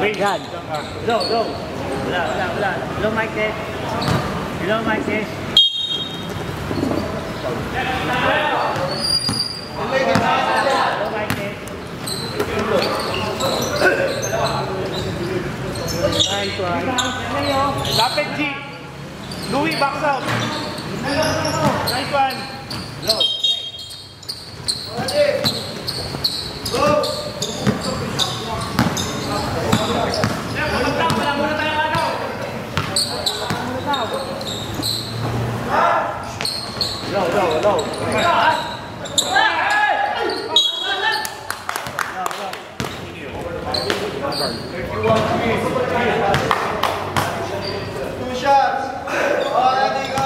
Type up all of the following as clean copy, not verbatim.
Wait, God. Go. Wala. Hello, Mike. Hello, Mike. Nice one. Lapit, G. Louis, box out. Nice one. Go. Go. Low. Two shots. Already go.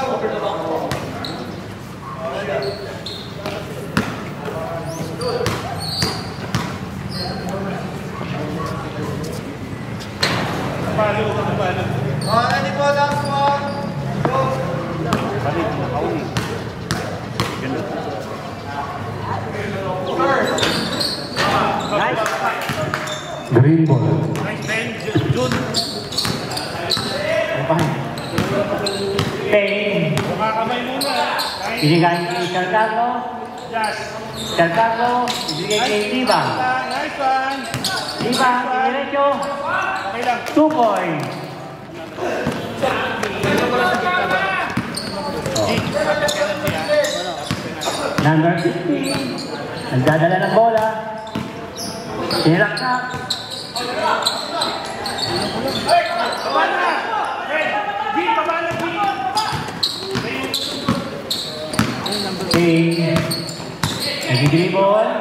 Already po, last one. Go. Nice. Green ball. Nice man, Jun. Pay. Makakamay muna. Binigay kay Carlo. Just. Carlo, ibigay kay Libang. Nice one. Libang, diretso. Okay lang. 2 point. Number 15. Nagdadala ng bola. Sinilak na. Okay. Nag-dribble.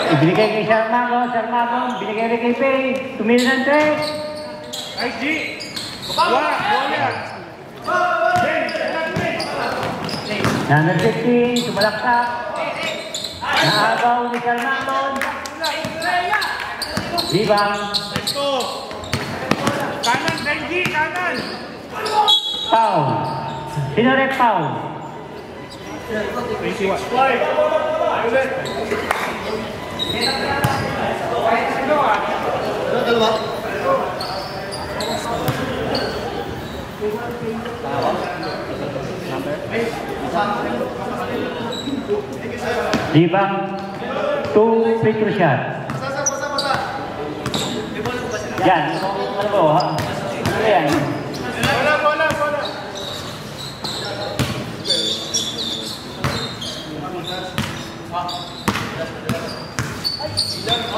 Ibinigay kay Sharmago, binigay rin kay Pay. Tumili ng 3. Nice, G. Bola. Number 15, sumalaksak. Naagaw ni Sharmago. Libang. Let's go. Kanan, Benji, kanan. Foul. Sino rin foul? 21. Libang 2 free throw shot. Yan, ano po ha? Ano yan? Bola.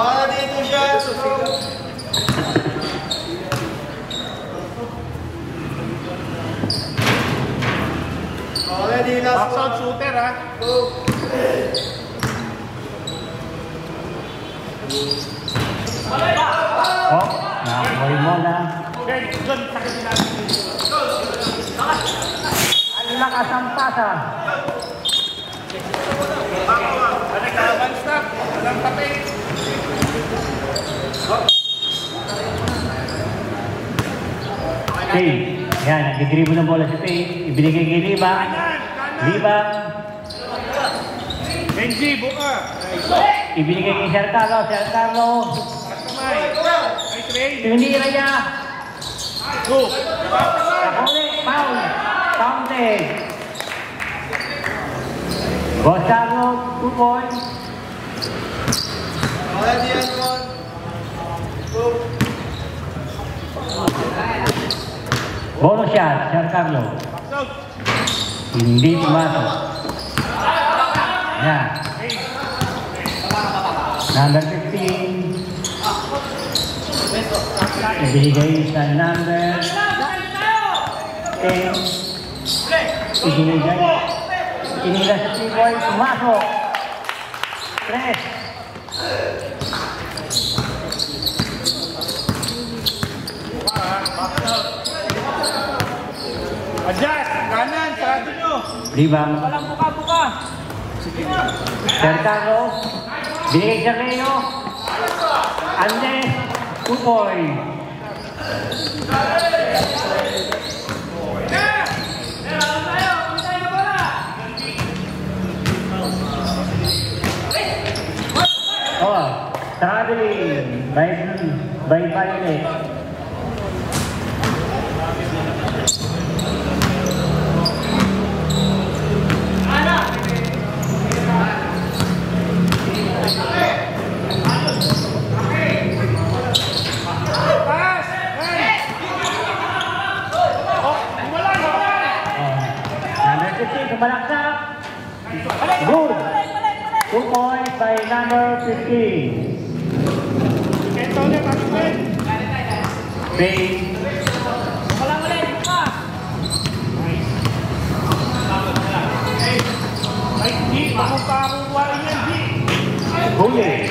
Already two shots. Already last box out shooter ha. Go. Oh, nakakuha mo na. Okay, John, sakit natin. Ang lakas ang pasa. One stop. Walang tapik. Pay. Yan, nag-dribble ng bola si Pay. Ibinigay kay Libang. Libang. Benji, buka. Ibinigay kay Sir Carlo. Kamay. Nice rain. Tinira niya. Go. Nakuli. Foul. Counted. Boss Carlo, 2 points. Already and one. Go. Bonus shot, Sir Carlo. Box out. Hindi pumato. Yan. Number 15. Ibinigay sa number 10. Ibinigay. Inila sa Tiboy. Pumasok. 3. Adjust. Kanan. Sarado nyo. Libang. Walang buka-buka. Sir Carlos. Binigay sa Reno. Andes. 2 points. by Violet. Number 15, sumalaksak. Good. 2 points by number 15. Pay. Huli.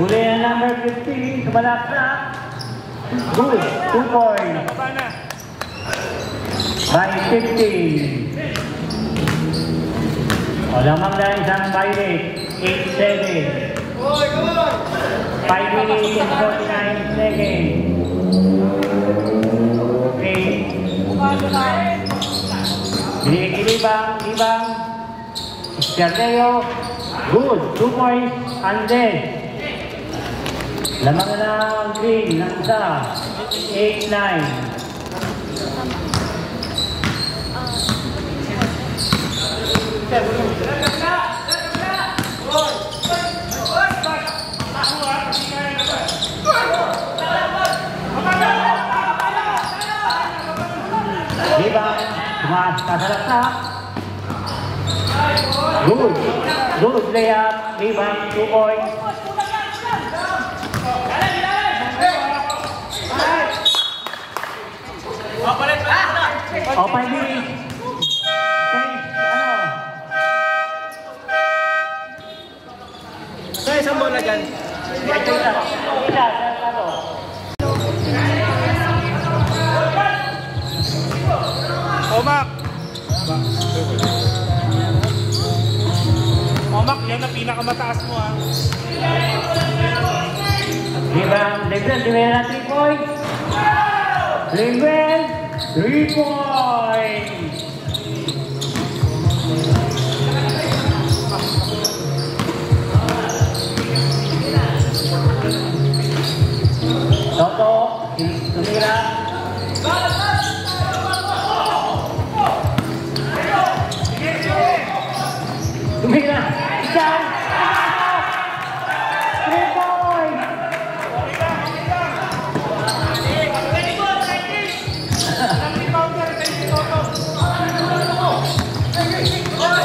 Huli ang number 15, sumalaksak. Good. 2 points by 15. O lamang na isang Violet. 8-7. 5 minutes and 49 seconds. Okay. Ibang. Cerdeo. Good. 2 points. Andes. Lamang na ang green ng isa. 8-9. Ibang. Tumaas ka sa laksak. Good. Good layup. Ibang 2 points. O, 5 minutes. Sa isang bola dyan. Omak! Omak, yan ang pinakamataas mo ha. Linguel, Dimera 3 points. Linguel, 3 points. Toto, tumira. Tumira. Ikan. 3 points.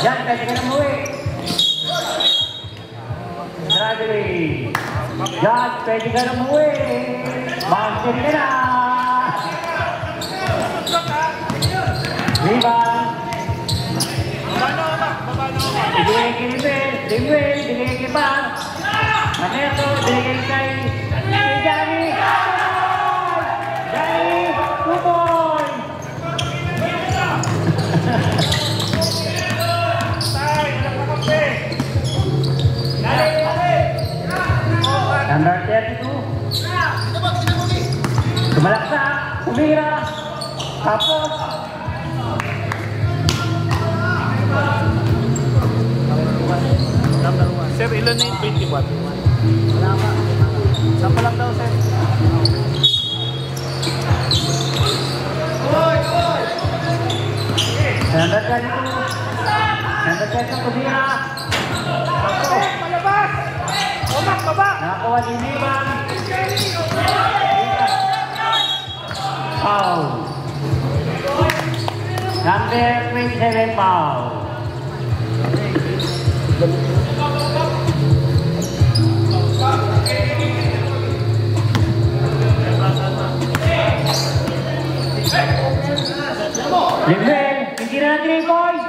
Yan, pwede ka na muwi. Bradley. Yan, pwede ka na muwi. Bakit ka na? Rebound. Ibigay kay Linguel, ibigay kay Bang. Maneto, ibigay kay Johnny. Johnny, 2 points. Number 32. Tumalaksak, umira, tapos. Sir, ilan na yung 21? Wala pa. Saan pa lang daw, sir? Number 32. Number 32, umira. Palabas! Omak, baba! Nakakuha ni Liban. Foul. Number 27, foul. Linguel, hindi na natin yung boys.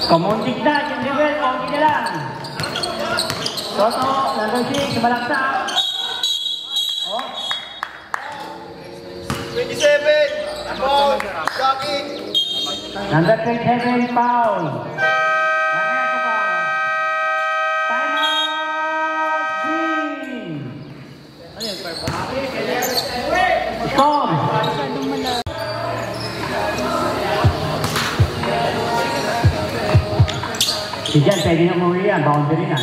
Kumuntik na, yung Linguel, konti na lang. Toto, number 6, malaksak. Oh. 27! Ball! Shocking! Number 27, foul. Maneto foul. Time out, green. Tom. Si Jan, pwede na umuwi yan. Boundary na.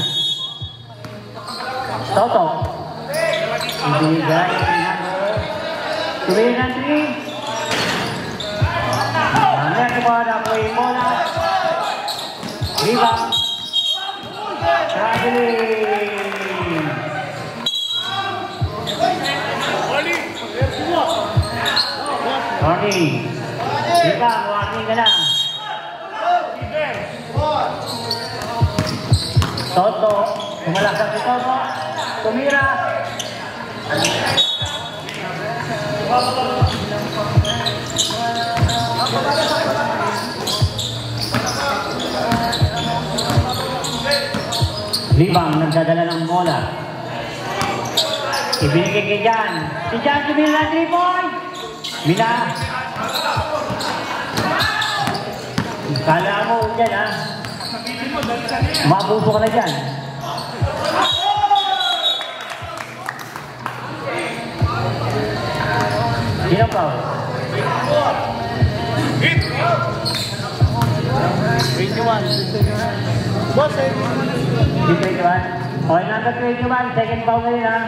Toto. Ibigay ng number. Tuloy ng 3. Mamaya ko ba na po yung bola. Rebound. Traveling. Warning. Rebound. Warning ka lang. Toto. Kumalakas si Toto. Tumira. Libang nagdadala ng bola. Ibinigay kay Jan. Si Jan tumira ng 3 point. Mina. Kala mo dyan ha. Mabuso ka na dyan. Sino pa? Hit! 21. Boss, 21. Okay, number 21. Second foul ngayon ha.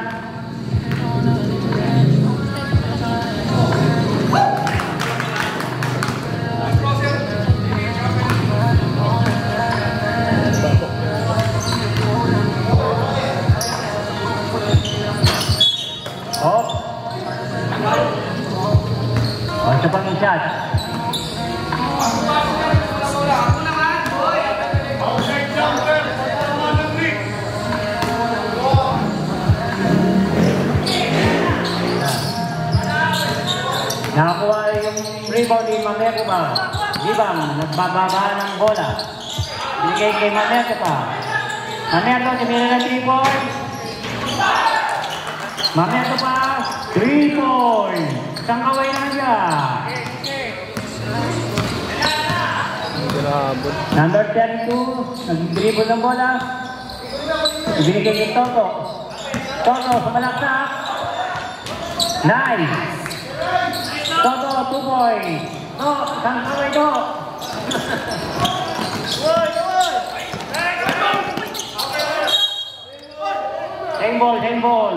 Oh. Oh, ito pang shot. Nakakuha yung rebound ni Mameko pa. Libang, nagbababa ng bola. Bigay kay Mameko pa. Mameko, tumira na 3 points. Mameko pa, 3 points. Isang kaway lang siya. Number 32, nag-dribble ng bola. Ibinigay kay Toto. Toto, sumalaksak. Nice. Toto, 2 points. To, isang kaway to. Same ball,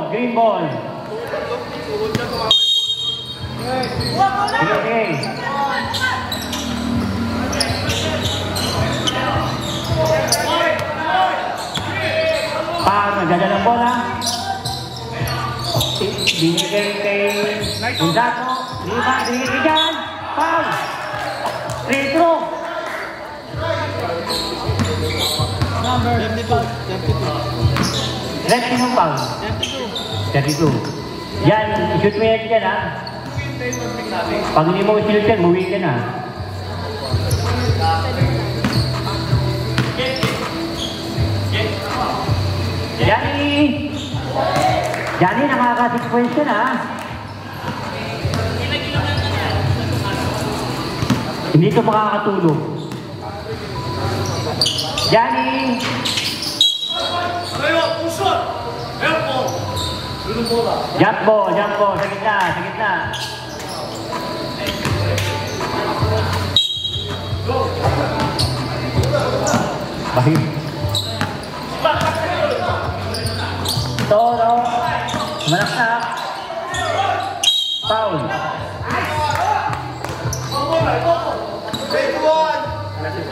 green ball. Okay. Nagdadala ng bola. Binigay kay Gonzato. Binigay kay Jan. Foul. Free throw. Number 32. Red team ng foul. 32. Yan, shoot mo yan dyan ha. Pag hindi mo shoot yan, muwi ka na. Johnny, nakaka-6 points yun ha. Hindi ito makakatulog. Johnny! Jump ball, sa gitna. Bahir. Toro. Malaksak. Foul.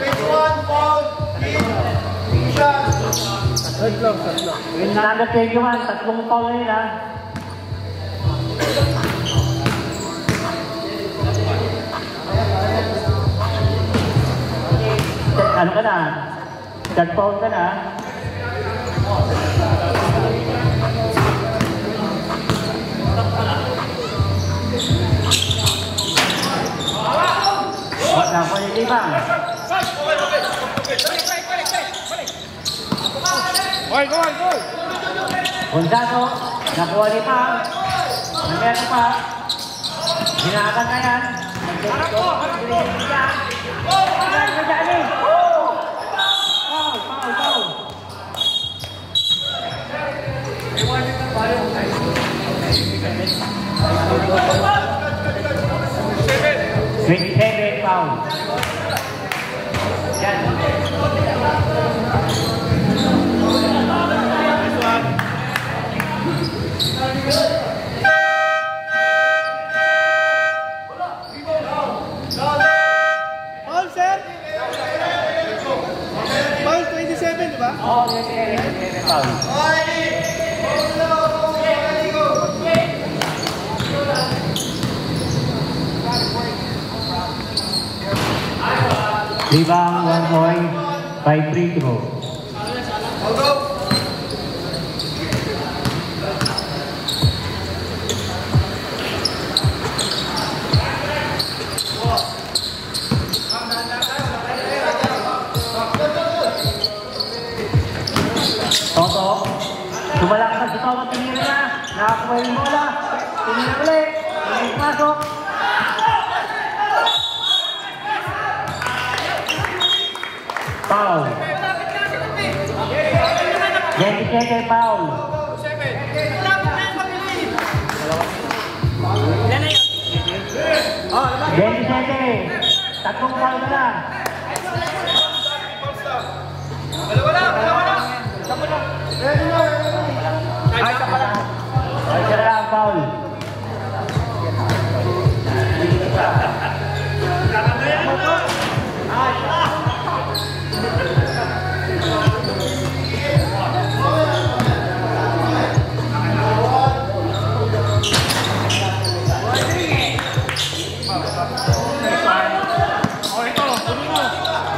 21 foul. Shot. Tatlo. Number 21, tatlong foul na yun ha. Ano ka na? Third foul ka na. Wala po yung libang. Oy, go! Gonzato, nakuha ni Pao. Nangyari pa. Hinahakan na yan. Foul. 27 foul. Yan. ba? Oo, foul. Ready! Go! Rebound, 1 point by free throw. Go! Toto, sumalakad si Toto, tinira na. Nakakuha yung bola. Tinira ulit. Tinira pasok. Foul. 27 foul. 27. Tatlong foul na lang. Ay, siya lang foul.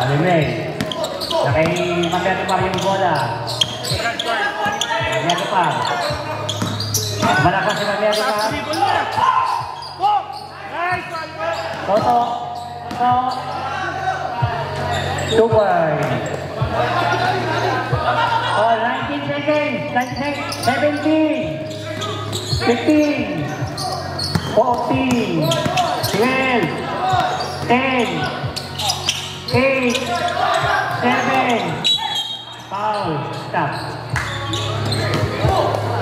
Alimay. Nakay-magyato pa yung bola. Magyato pa. Malakas si magyato pa. Toto. Toto. 2 point. Oh, 19 seconds. 17. 15. 14. 12. 10. 8, 7, foul, stop.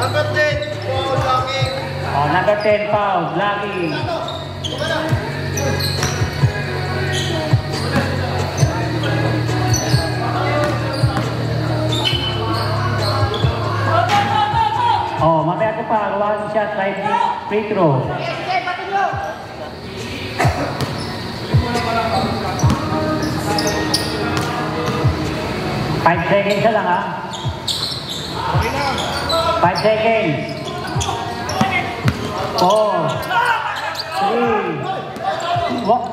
Number 10, foul, blocking. Oh, number 10, foul, blocking. Oh, mamaya ko pa, 1 shot, 5 free throw. 5 seconds lang ha. 5 seconds. 4, 3, 1.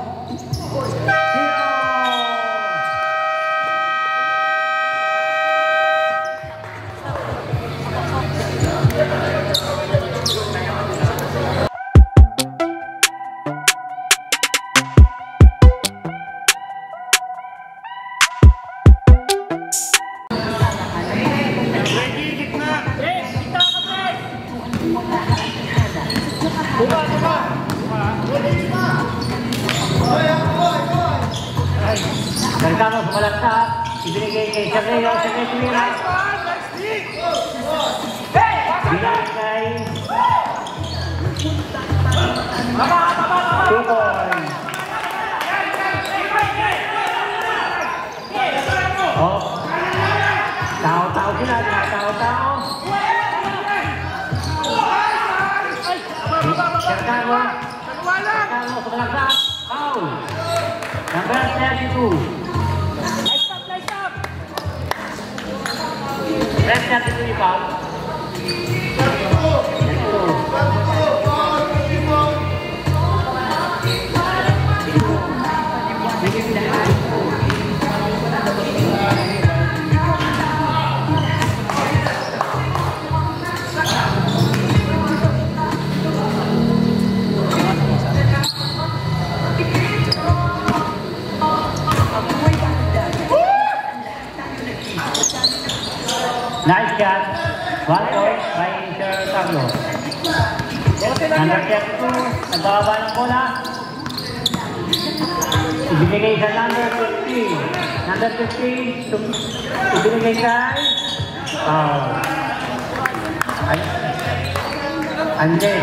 Nagkano sa malaksak, ibinigay kay Sergio, Sergio Tumira. Binigay kay 2 points. Oh, tao-tao sila, tao-tao. Sergio sa malaksak, foul. Number 32. Let's start the three foul. Nice shot. 1 point by Sir Carlo. Number 32, nagbababa ng bola. Ibinigay sa number 15. Number 15, ibinigay kay Ande.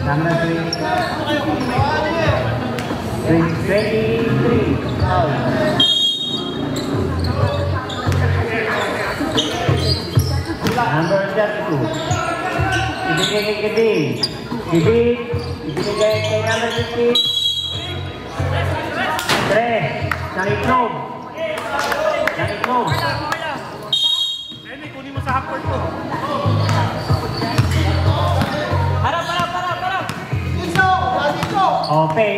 Number 23. Foul. Number 32. Ibigay kay Kevin. Kevin, ibigay kay number 15. 3. Nang itlog. sa half-court mo. Harap! Okay.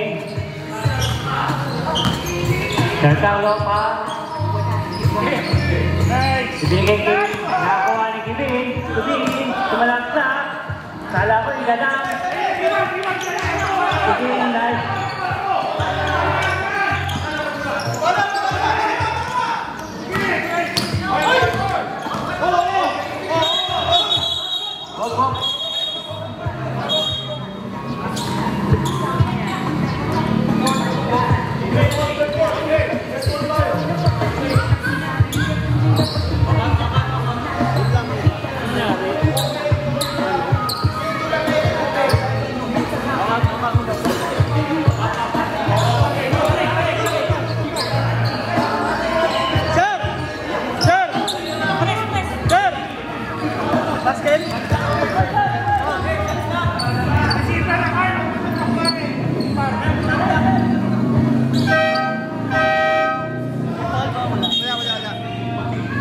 Tertalo pa. Nice! Ibigay kay nakakuha ni Kibin. Tumalagsak. Kala ko iganap. Kibin, nice. Basket?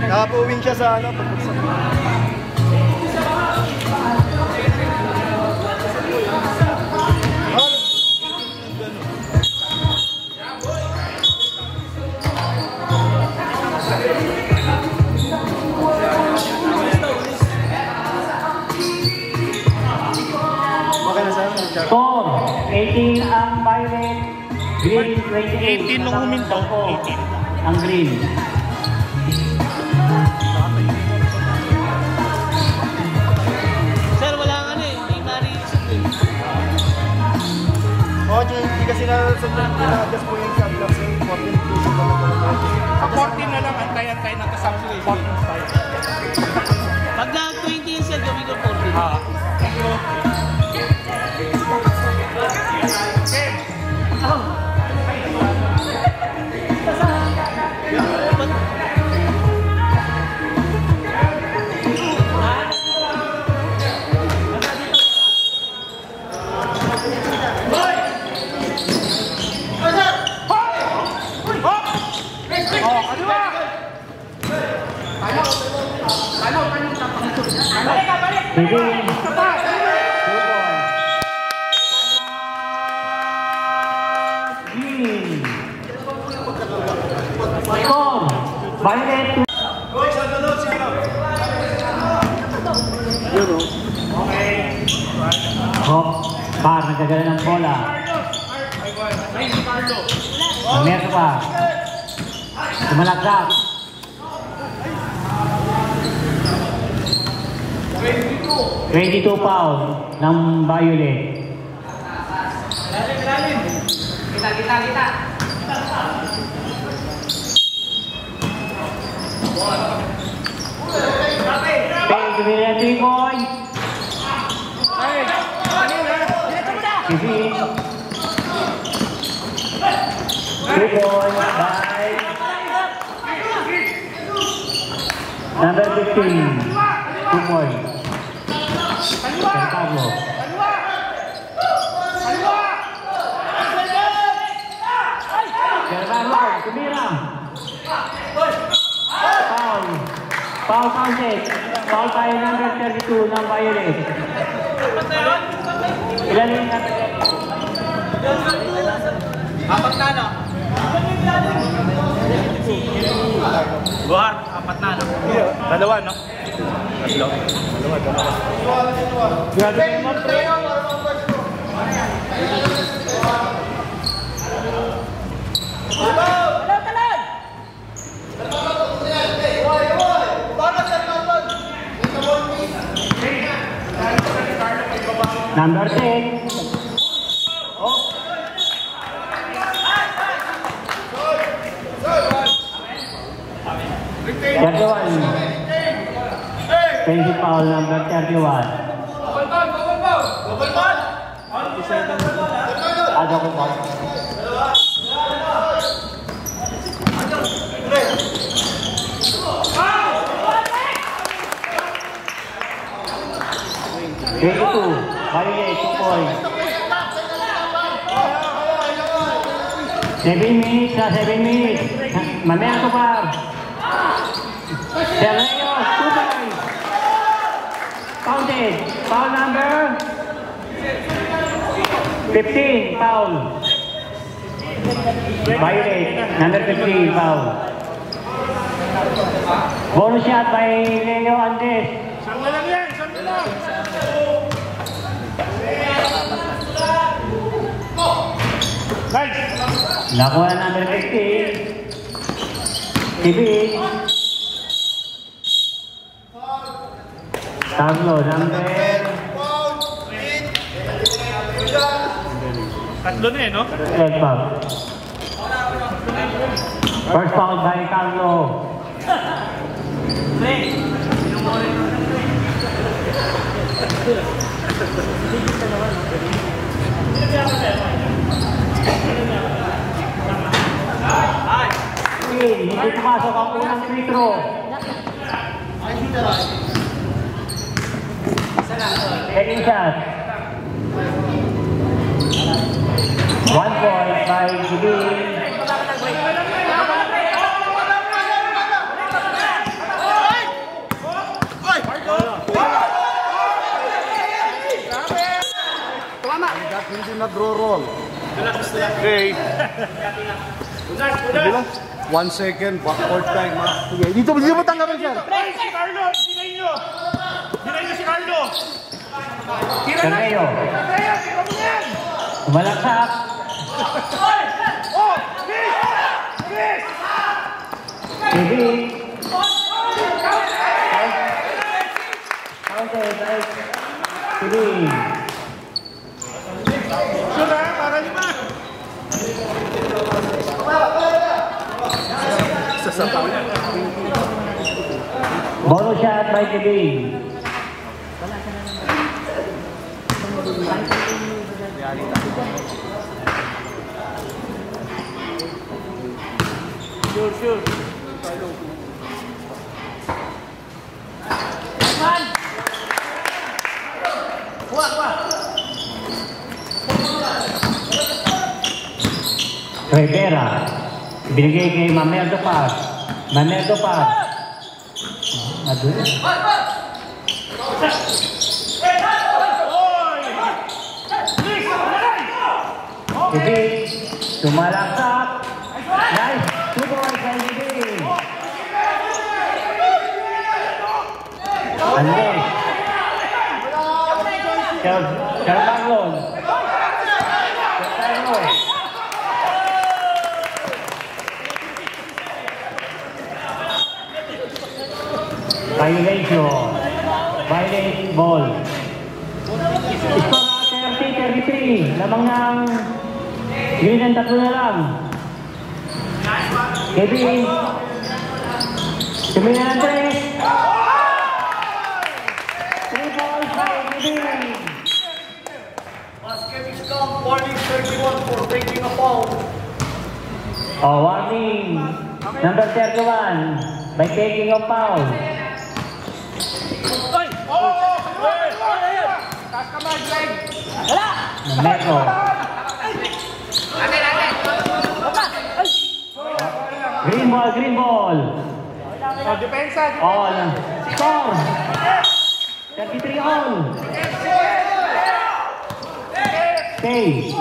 Nakapuwing siya sa ano, pagpagsak. Score, 18 ang Violet, Green 28. 18 nung huminto, 18. Ang Green. Sir, wala nga na eh. May mari-isip eh. Oo, hindi kasi na-adjust po yung shot clock. 14 inclusion pa lang. Sa 14 na lang, antay-antay na kasama 14 tayo. Pag nag-20 yun sir, gawin ko 14. Kibin. Green. Score, Violet. Bar, nagkagala ng bola. Meron pa. Tumalagsak. 22 foul ng Violet. Kita. Pwede nila 3 points. Kibin. 3 points by number 15. 2 points. Carlo. Carlo, tumira. Foul counted. Foul tayo number 32 ng Violet. Ilan yung natin? Apat na no? Buhar, 4 na no? Dalawa no? Grabe naman, pre. Number 10. Penalty foul number 31. Ada ko foul. Violet, 2 points. 7 minutes na, 7 minutes. Mamaya ko pa. Serreo, 2 points. counted. Foul number 15, foul. Violate, number 15, foul. Bonus shot by Leo Andes. Saan na lang yan? Saan na lang? Nice! Nakuha number 15. Tibig. Tablo, number... Tatlo na eh, no? Red foul. First foul by Carlo. Hindi pumasok ang unang free throw. Second shot. 1 point by Jibin. Hindi nagro-roll. Okay. Sige lang. 1 second, backward time ha. Sige, dito mo tanggapin sir. Si Carlo! Dinay nyo! Dinay nyo si Carlo! Carreo. Malaksak. Oh! Chris! Jibin. Counter by Jibin. Sure ha? Para 5. Bonus shot by Jibin. Sure. Rivera. Binigay kay Mamerdo Paz. Mamerdo Paz. Maduro. Jibin. Sumalaksak. Nice. 2 points by Jibin. Andes. Carbanglon. Violation. Violate ball. Skor 30-33. Lamang ng green and 3 na lang. Kevin. Tumingin ng 3. 3 balls by Kevin. Warning 31 for taking a foul. Oh, warning. Number 31 by taking a foul. Metro. Green ball. Oh, depensa. All. Score. 33 all. Stay.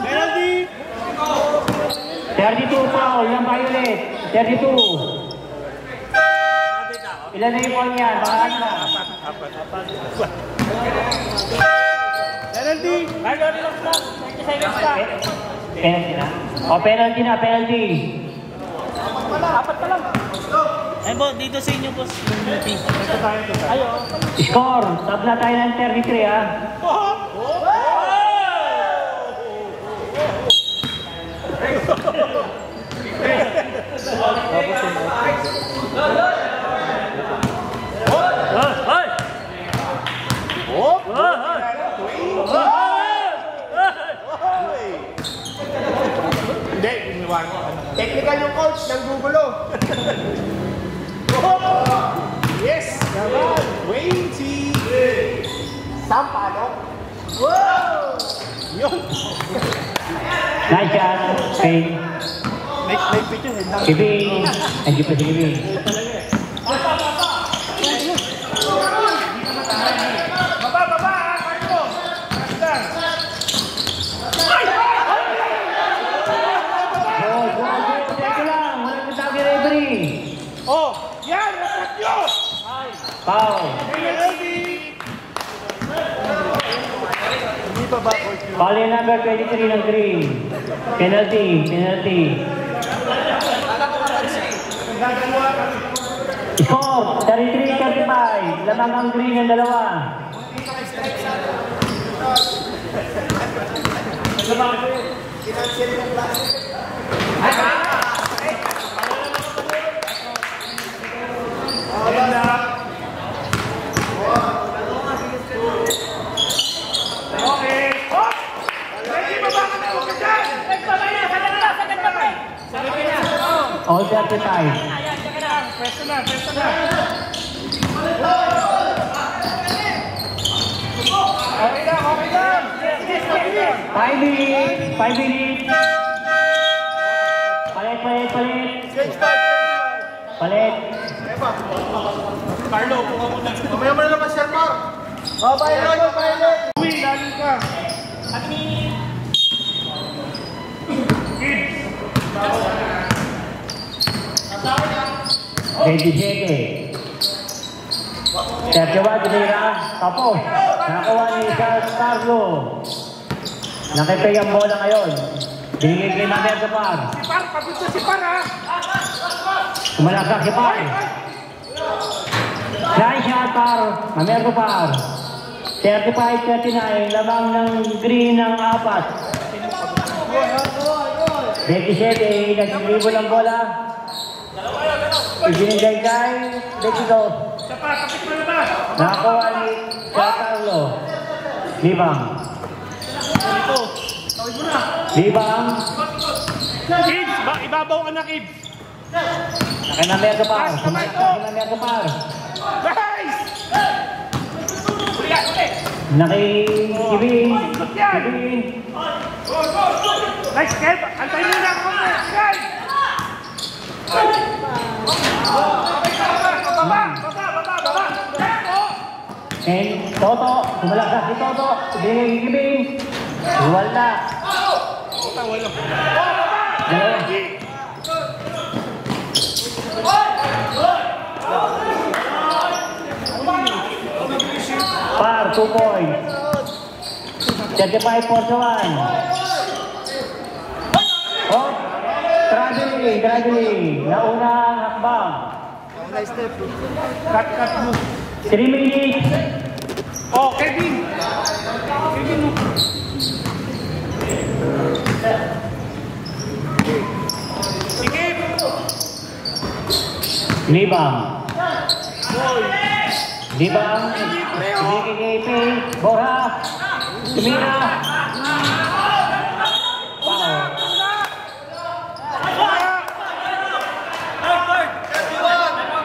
Penalty. 32 foul ng Violet. 32. Ilan na yung ball niyan? Baka na. Penalty. Penalty na? O, penalty na, penalty. Ay, boss, dito sa inyo, boss. Ayo. Score. Tabla tayo ng 33, ha? Hindi, technical yung coach ng gugulo. Yes! Naman! Waiting! Sampalok! Wow! Yun! Nice shot. Okay. May picture. Kevin. Thank you pa si Kevin. Foul. Hindi pa ba court yun? Foul yung number 23 ng green. Penalty. Score, 33-35. Lamang ang green ng dalawa. All 35. Pwesto na. Okay lang. 5 minutes. Palit. Palit. Carlo, puka muna. Mamaya mo na naman, Sir Mark. Pilot. Uy, lalo ka. Kid. 27. 31, Dinira. Tapos. Nakakuha ni Charles Carlo. Nakipay ang bola ngayon. Binigay kay Mamer Gapar. Si Par, ha? Kumalagak si Par. Fly shot par. Mamer Gapar. 35-39. Lamang ng green ng 4. 27. Nagsigribol ang bola. Ibinigay kay 22. Kapit mo na ba? Nakakuha ni Carlo. Libang. Kids, ibabaw ka na, kids. Nakinamaya ka par. Nakinamaya ka par. Guys! Nakikibing. Nice, Kev. Antayin nyo na ako. Guys! Baba! And Toto. Kumalakas si Toto. Nakikibing. Wala. Dalawa. Par, 2 points. 35-41. Oh, traveling. Naunang hakbang. Nice step. Cut mo. 3 minutes. Oh, Kevin! Sige! Libang. BKKP. Borja. Tumira.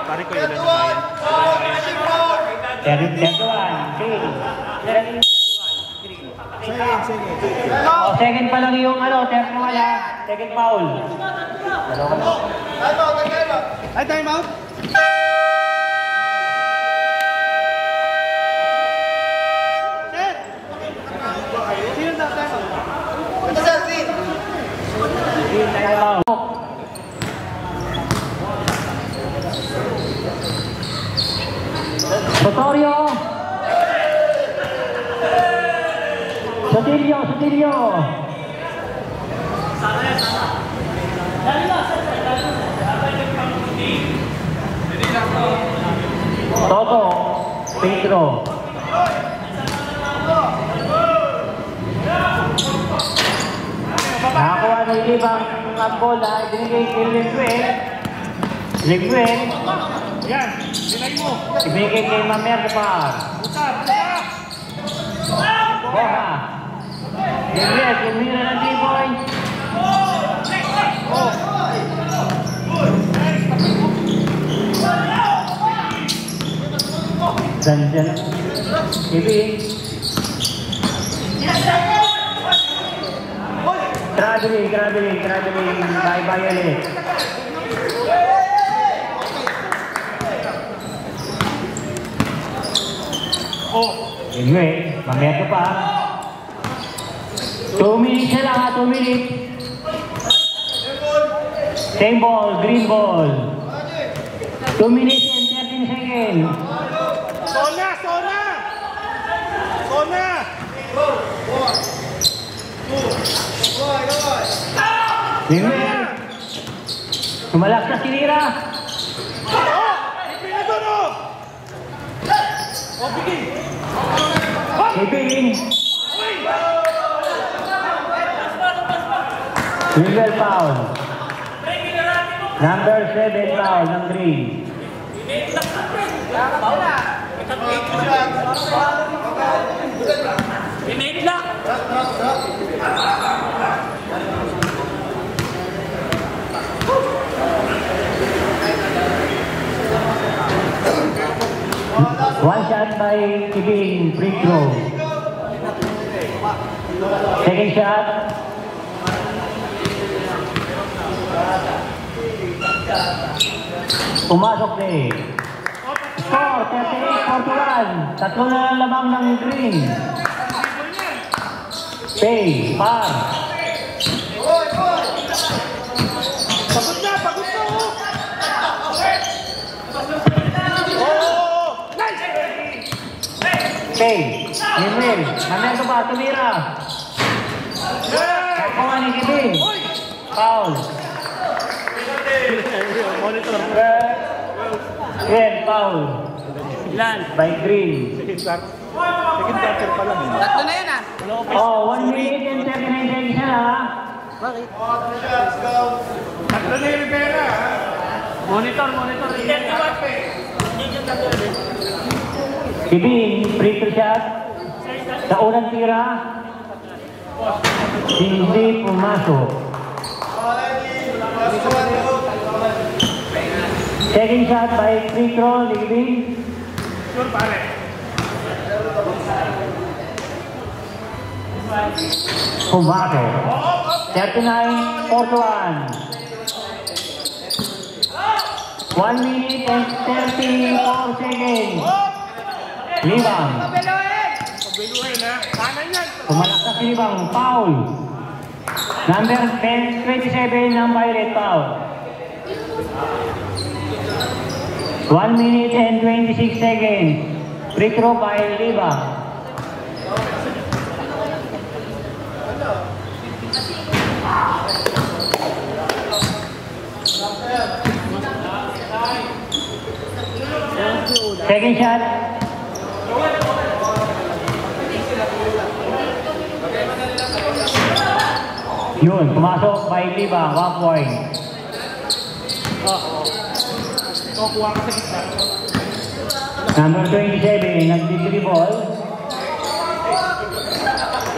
Pare ko yun. Second pa lang yung third na wala. Second foul. Ay, time out. Sino na time out? Ito, sir, Sin. Sotorio. Sotilio. Toto. Pedro. Nakakuha ng libang ang bola. Ibinigay kay Lingwen. Yan, sinay mo. Ibinigay kay Mamer Gapar. Buta! Borja. Lingwen, kumira ng 3 points. Dandan. Ibig. Traveling. Bye ulit. Anyway, mamaya ka pa. 2 minutes na lang, 2 minutes. Same ball, green ball. 2 minutes and 13 seconds. Limel. Tumalak sa sinira. Ibin. Limel foul. Number 7 foul ng Green. Pinigla! One shot by Ibin, free throw. Second shot. Pumasok din. Score, 38-41. Tatlo na lang lamang ng Green. Pay, par. Pagod na, pagod na, oh! Pay, Emil, Mamel ba, tumira. Kapunga ni Ibin. Foul. Monitor. Red foul. Ilan? By Green. Second quarter pa lang. Tatlo na yan ah. Oh, 1 minute and 39 seconds na lang, ha? Bakit? Tatlo na yung Rivera. Monitor. Ibin, free throw shot. Sa unang tira. Hindi pumasok. Second shot by free throw, Ibin. Sure, pare. Pumasok. 39-41. 1 minute and 34 seconds. Libang. Pabiluhin, ha? Kanan yan. Pumalaksak si Libang. Foul. Number 27 ng Violet foul. 1 minute and 26 seconds. Free throw by Libang. Second shot. Yun, pumasok by Libang. 1 point. Kuha ka sa gitna. Number 27, nag-dribble.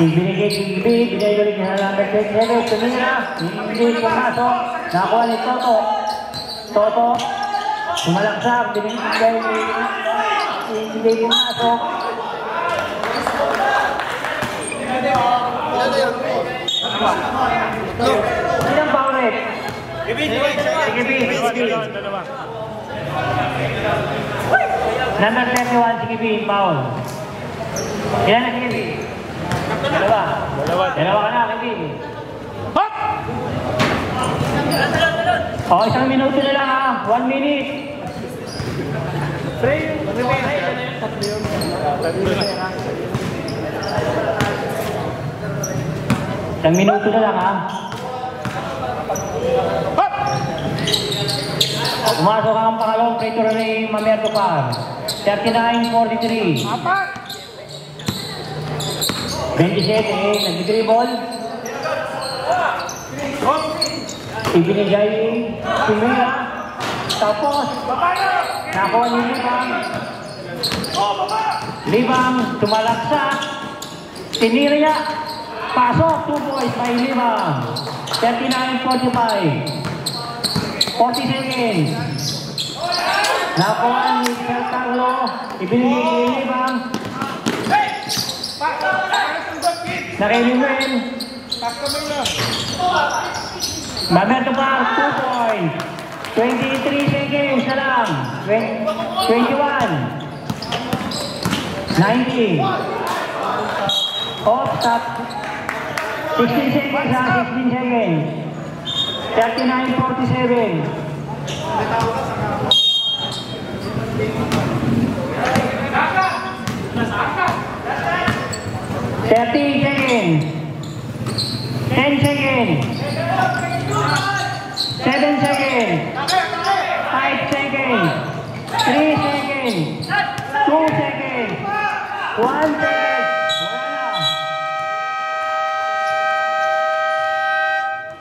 Ibinigay kibig, binigay niya na number 27, tumira, hindi pumasok, nakuha ni Toto. Toto, sumalaksak, binigay, hindi pumasok. Ilang paulit? Sige, Dalawa. Number 31, sige, Bin, foul. Ilan na sige, Bin? Dalawa. Dalawa ka na, Bin. Hop! O, 1 minuto na lang, ha? 1 minute. Isang minuto na lang, ha? Hop! Pumasok ang pangalawang free throw ni Mamerto Par. 39-43. Apat! 27, nag-dribble. Hop! Ibinigay si Mira. Tapos, Papano! nakuha ni Libang. Oh, baba! Libang, tumalaksak. Tinira niya. Pasok, 2 points by Libang. 39-45. 40 seconds. Nakuha ni Sir Carlo. Ibinigay ni Libang. Hey! Nakilimin. Pass kamay na. Mamerto Par, 2 points. 23 seconds na lang. 21. 19. Off, stop. 16 seconds ha, 16 seconds. 39-47. 30 seconds. 10 seconds. 7 seconds. 5 seconds. 3 seconds. 2 seconds. 1 second.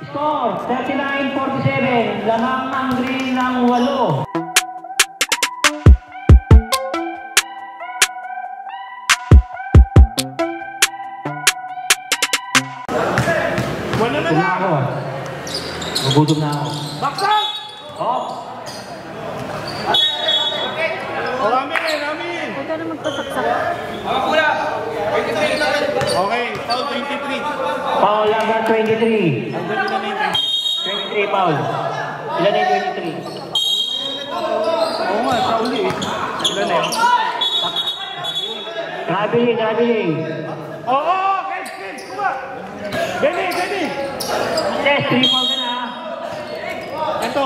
Score 39-47. Lamang ang green ng 8. Gutom na ako. Magutom na ako. Baksak! Oh! Ramin! Huwag ka na magpasaksak. Okay, foul 23. Foul number 23. Ang galing na nito. 23 foul. Ilan na yung 23? Oo nga, sa uli eh. Sila na yun. Traveling. Oo! Kids! Kuma! Benny! Yes, 3 foul ka na. Ito.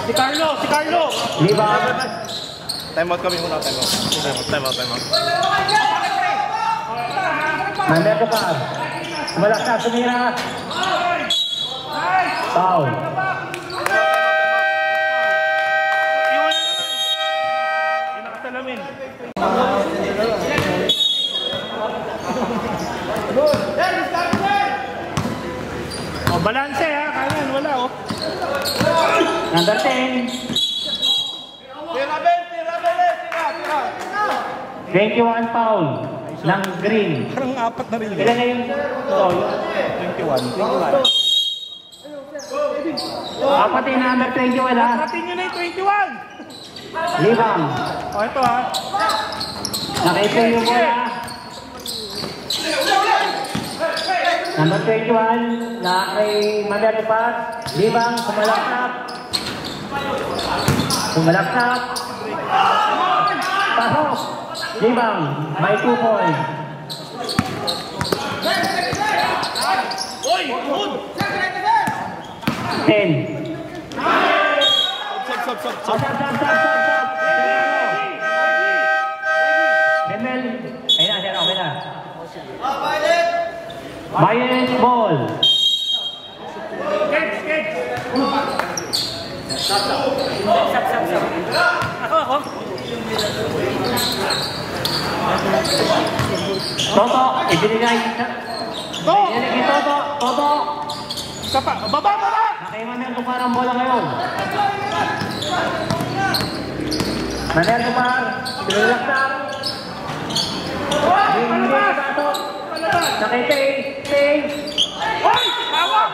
Si Carlo! Liba. Time out kami muna, time out. Mander ka pa. Malak na, tumira. Foul. Yung nakasalamin. Oh, balanse ha, kanan, wala oh. Number 10. Tira. 21 foul ng green. Parang apat na rin yun. Ilan na yung foul? 21. Apat yung number 21 ha. Atin nyo na yung 21! Libang. O, ito ha. Nakita yung bola. Number 21 na kay Mander pa. Libang, sumalaksak. Pasok. Libang, may 2 points. Oy! Good! 10. Stop. Demel. Ayun na, okay na. Violent ball. Ako. Toto, ibinigay. Toto. Isa pa. Baba! Nakaimanan ko parang bola ngayon. Maner Kumar, pinulaksak. Hindi kato. Nakitay. Hoy! Hawak!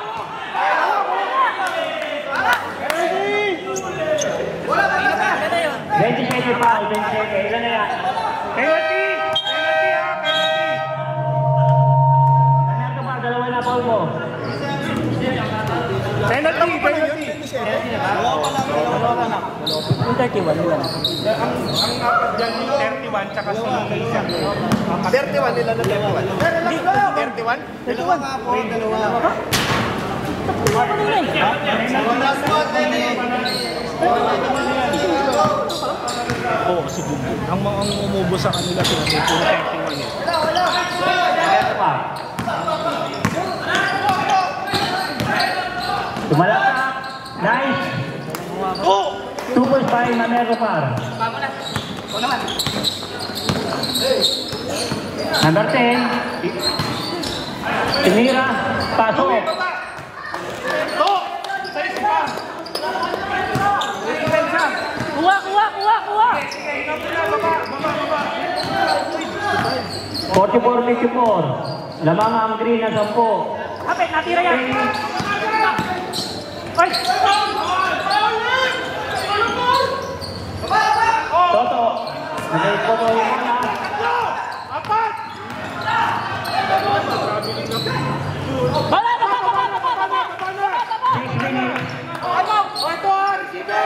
Ganda yun. 27 foul, 27. Ilan na yan? Penalty! Maner Kumar, dalawa na foul mo. Penalty! Yung 31 nila. Ang apat dyan yung 31 tsaka sa isa. 31 nila na 31. 31? Oo, si Bumbum. Ang umubo sa kanila sila may puro 31 eh. Maner Kumar. Tumalaksak. Nice. 2 points by Maner Kumar. Number 10. Tinira. Pasok. Kuha! 44-54. Lamang ang green na 10. Kapit, natira yan! Ay! Toto. Nag-Toto yung bola. Apat! Baba! 6 minutes. Ito ah! Receiver!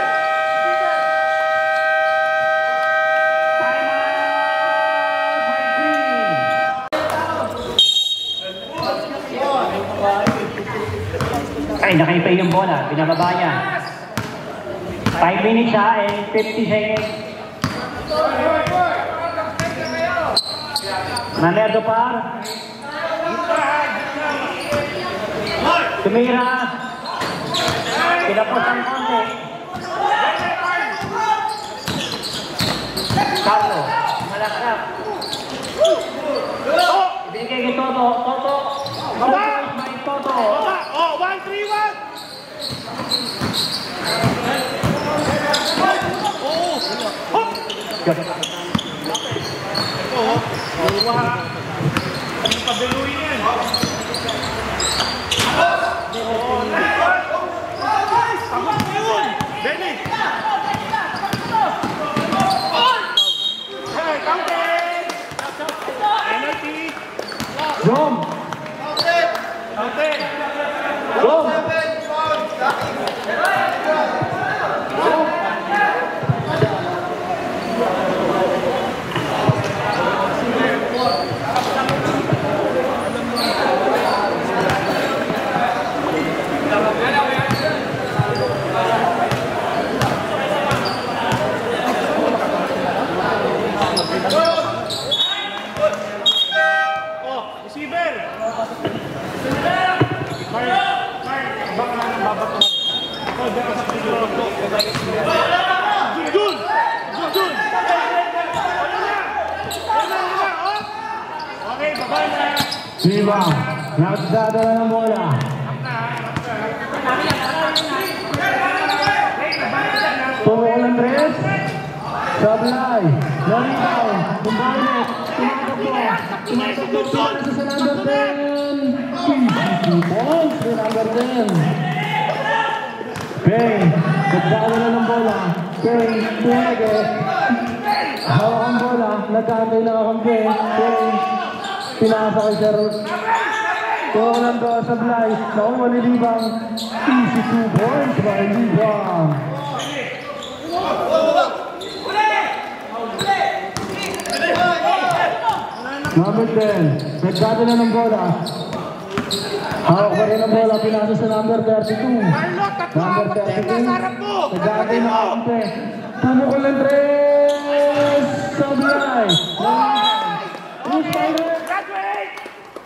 Ay, nakaipa yung bola. Binababa niya. 5 minutes ha and 50 seconds. Nanerdo par. Tumira. Kinapos ang konti. Carlo. Malakap. Ibigay kay Toto. Toto. Baba! Toto. Baba! Oh, 1-3-1! Oo! Hop! Oo. Luwa. Ang pabiluin yan. Tama na yun! Benny! Hey, counting! Energy! Jom! Counting! Jom! Oh, receiver! Baka na babato. Oh, baka sa pilo. Jun! Jun! Okay, baba na. Diba? Nagdadala ng bola. Pumukol ng tres. Sablay. Nalitaw. Kumbalit. Tumatakbo. Tumatakbo sa number 10. 52 points sa number 10. Peng. Nagdadala ng bola. Peng. Tumage. Hawak ang bola. Nagkantay na akong Peng. Peng. Pinasa kay Sir. Pumukol ng bola. Sablay. Nakuha ni Libang. 52 points by Libang. Number 10, nagdadala ng bola. Hawak pa rin ang bola, pinasa sa number 32. Number 32, nagdadala ng kampe. Pumukol ng tres. Sablay.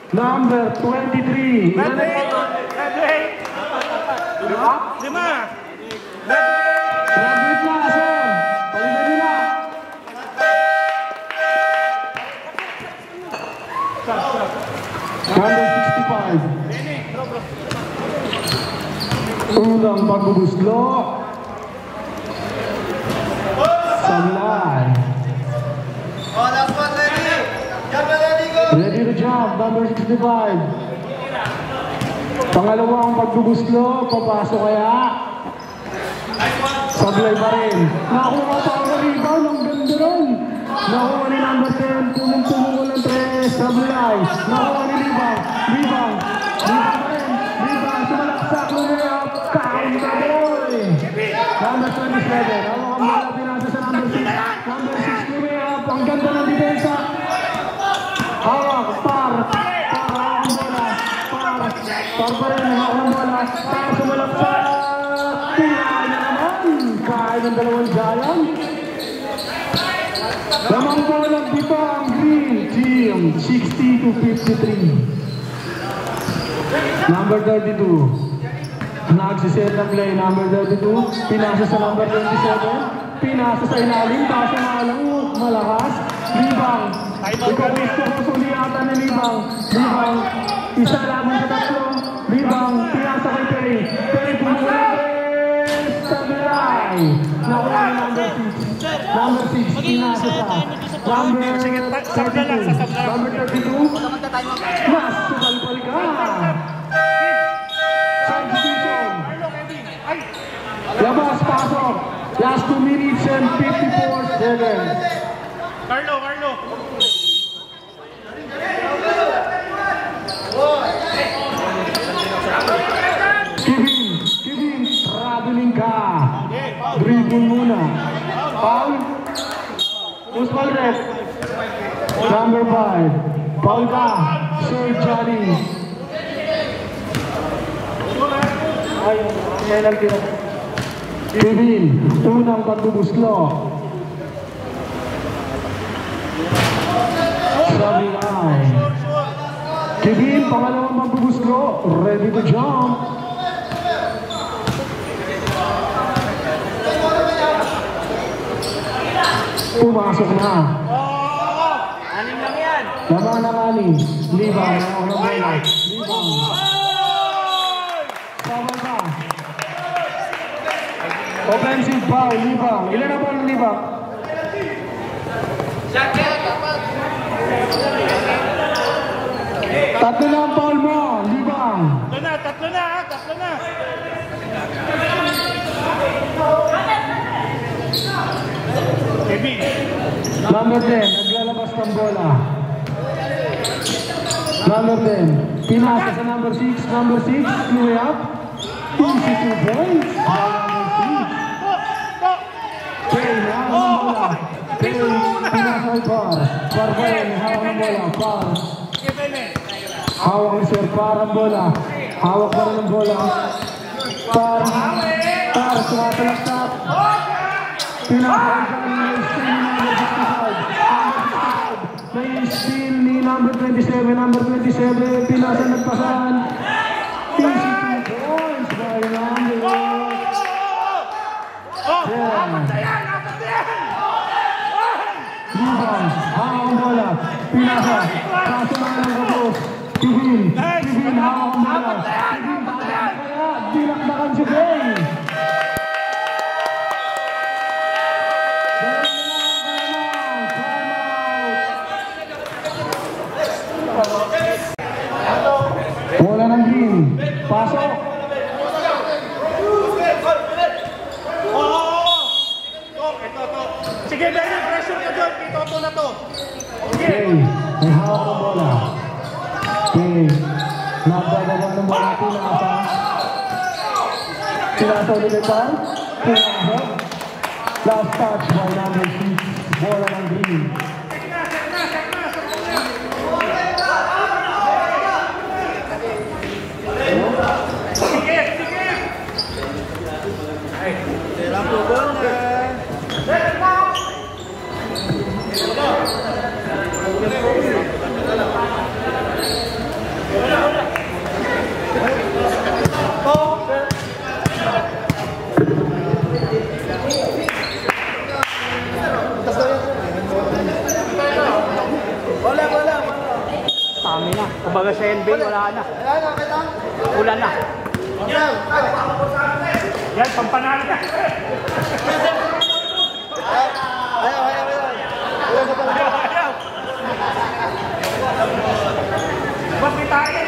Number 23. Graduate! Lima! Graduate na, sir. Palitan nila. Number 65. Unang pagbubuslo. Sablay. Ready to jump, number 65. Pangalawang pagbubuslo, papasok kaya. Sablay pa rin. Nakuha pa ang rebound, ang ganda ron. Nakuha ni number 10, pumukol ng tres, Sablay. Nakuha ni Libang, Libang pa rin, Libang, sumalaksak, lumiyap, count the boy. Number 27, hawak ang bola, pinasa sa number 6. Number 6, lumiyap, ang ganda ng depensa. Hawak, par ang bola, par pa rin, hawak ang bola, par sumalaksak. Tira na naman, kain ng dalawang giant. Lamang bola dito ang Green Team, 60-53. Number 32. Nagsiset na play, number 32. Pinasa sa number 27. Pinasa sa ilalim, kaso malakas. Libang. Ikaw gusto ko suliatan ni Libang. Libang. Isa laban sa tatlo. Libang. Pinasa kay Perry. Perry pumulit. Sablay. Nakuha ni number 6. Number 6. Pinasa sa number 32. Number 32. Mas sumalpal ka. Substitution. Labas, pasok. Last 2 minutes and 54 seconds. Carlo! Kevin, traveling ka. Dribble muna. Foul. Who's foul ref? Number 5. Foul ka. Sir Johnny. Kevin, unang pagbubuslo. Sabi out. Kevin, pangalawang magbubuslo. Ready to jump. Pumasok na. Anim lang yan. Laman ng anim. Libang. Libang. Sabal ka. Offensive foul, Libang. Ilan na foul ng Libang? Tatlo na ang foul mo, Libang. Tatlo na. Kevin. Number 10, naglalabas ng bola. Number 10, pinasa sa number 6. Number 6, way up. Easy 2 points. Pay, hawak ng bola. Pay, pinasa kay Par. Par pa rin, hawak ng bola. Par. Hawak ni Sir Par ang bola. Hawak pa rin ang bola. Par. Par, sumatalaktak. Pinasa kay may steal ni number 27, pinasa nagpasan. Easy 2 points by number 10. Libang, hawak ang bola, pinasa, kaso na ng kapos. Kevin, hawak ang bola. Kevin, kaya dinakdakan si Bay. Bola ng green. Pasok. Sige, Benny, pressure ka doon. Ito na to. Okay, may hawak ng bola. Okay, nagdadala ng bola. Pinasa ulit ang ball. Pinasa. Last touch by number 6. Bola ng green. Tami na. Kumbaga sa NBA, wala na. Ulan na. Yan, pampanalo na. Bakit tayo?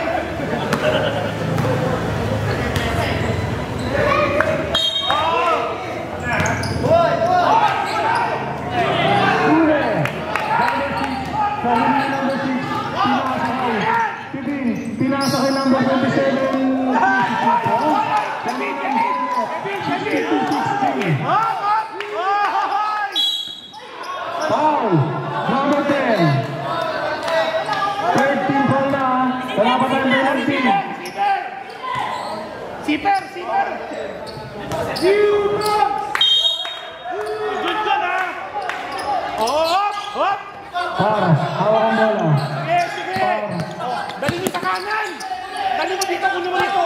Pinasa kay number 27. Foul. Number 10. 13 foul na. Wala pa tayong penalty. Siper! Good ka na! Hop! Para, hawak ang bola. Sige! Dali mo sa kanan! Dali mo dito, kunin mo dito!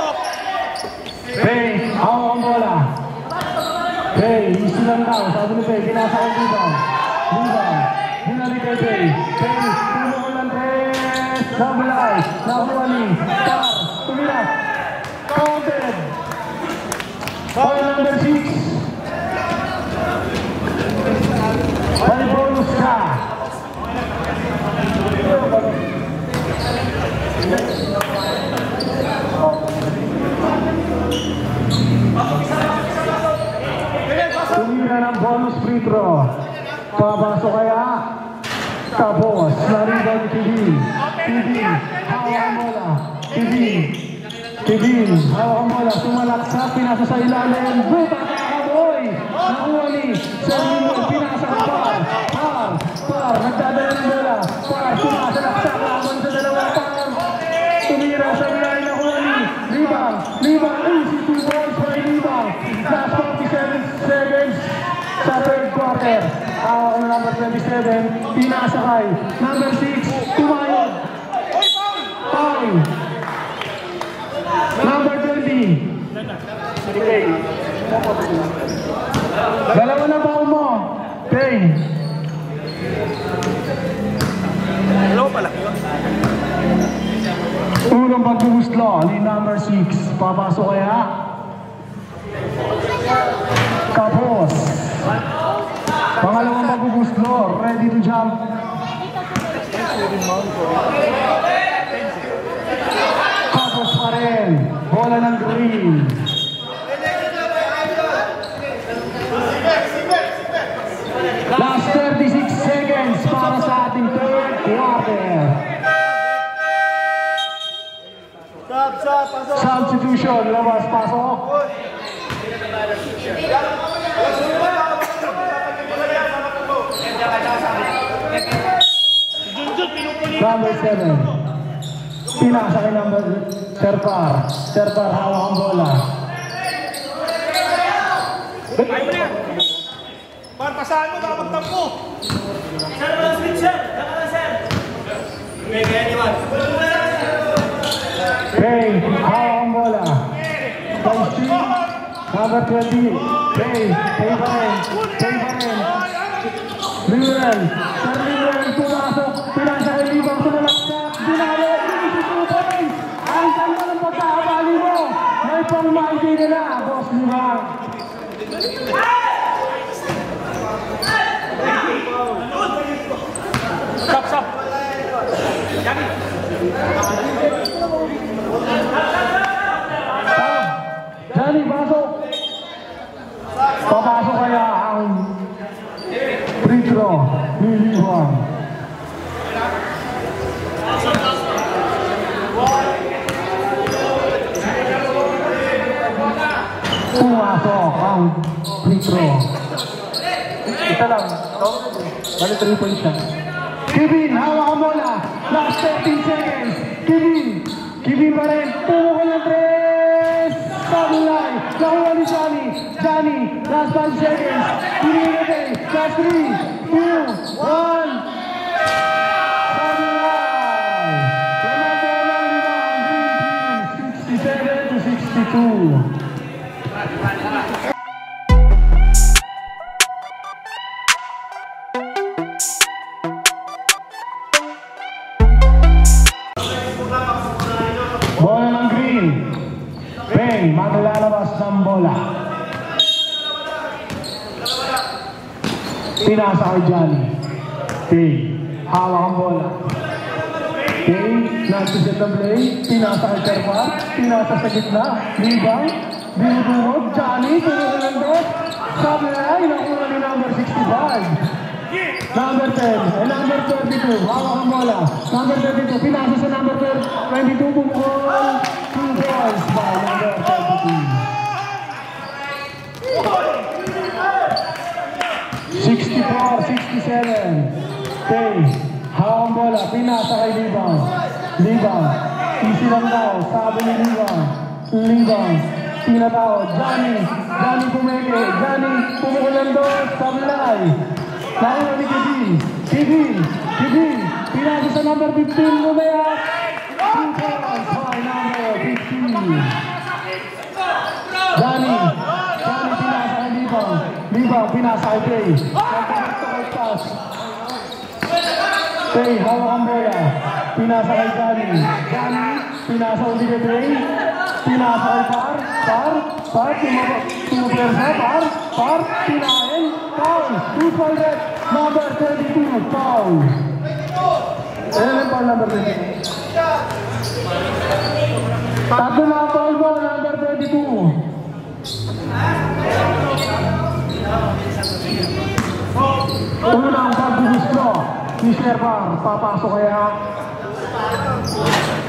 Pay, hawak ang bola. Pay, easy lang daw. Sabi ni Pay, kinasa ang rebound. Hinali kay Pay. Pay, tulungan ng press. Nabulay, nakuha ni Par. Tumira. Counted. Foul number 6. May bonus ka. Tumira ng bonus free throw. Papasok kaya? Tapos, narinig ni Kevin. Hawak ang bola. Kevin, hawak ang bola. Sumalaksak, pinasa sa ilalim. Buta ka, kaboy! Nakuha ni Sergio, pinasa ka Par. Nagdadala ng bola. Par, sumasalaksak laban sa dalawang Par. Tumira sa ilalim, nakuha ni Libang. Easy 2 balls by Libang. Last 47 seconds sa third quarter. Hawak ng number 27, pinasa kay number 6, tumayog. foul. Number 20. Dalawa na foul mo. Okay. Hello pala. Unang pagbuhuslo, ni number 6. Papasok kaya? Tapos. Pangalawang pagbuhuslo, ready to jump. Tapos pa rin. Bola ng green. Last 36 seconds para sa ating third quarter. Substitution, labas, pasok. Number 7. Pinasa kay number Serpar. Serpar hawak ang bola. Pasahan mo, baka magtampo. Sir, walang switch, sir. Tama na, sir. Kaya niwan. Hey, hawak ang bola. Number 20. Hey pa rin. Limuel. Sir Limuel, pumasok. Pinasa kay Libang, sumalaksak. Dinalo, inisitupan. Ang ganda ng pagkakabali mo. May pang-mighty nila, Boss Libang. Stop. Johnny, pasok. Papasok kaya ang free throw ni Libang. Pumasok ang free throw. Isa lang. Bali 3 points siya. Kevin, hawak ang bola. Last 13 seconds. Kevin pa rin. Pumukol ng 3. Sabulay. Nakuha ni Johnny. Last 5 seconds. Pinigay. Last 3, 2, 1. Sabulay. Lamang bola ng Green Team. 67-62. Bola ng green. Peng, maglalabas ng bola. Pinasa kay Johnny. Peng, hawak ang bola. Peng, nagsiset ng play. Pinasa kay Serpar. Pinasa sa gitna. Libang, binudungog. Johnny, tulungan ng dot. Sablay, nakuha ni number 65. Number 10 and number 32, hawak ang bola. Number 32, pinasa sa number 22, bumukol. 2 balls by number 32. 64-67. Okay, hawak ang bola, pinasa kay Libang. Easy lang daw, sabi ni Libang, pinatao. Johnny pumeke. Johnny, pumukol ng dos, sablay. Nakuha ni Kevin, pinasa sa number 15, lumayak. 2 points by number 15. Johnny pinasa kay Libang, pinasa kay Trey. Nagpapagtakot pass. Trey, hawak ang bola. Pinasa kay Johnny, pinasa ulit kay Trey. Pinasa kay Par, tumupwersa, Par, pinahin, foul, 2 foul red, number 32, foul. Ayan foul number 32. Tatlo na foul mo, number 22. Unang pagbuhuslo ni Serpar, papasok kaya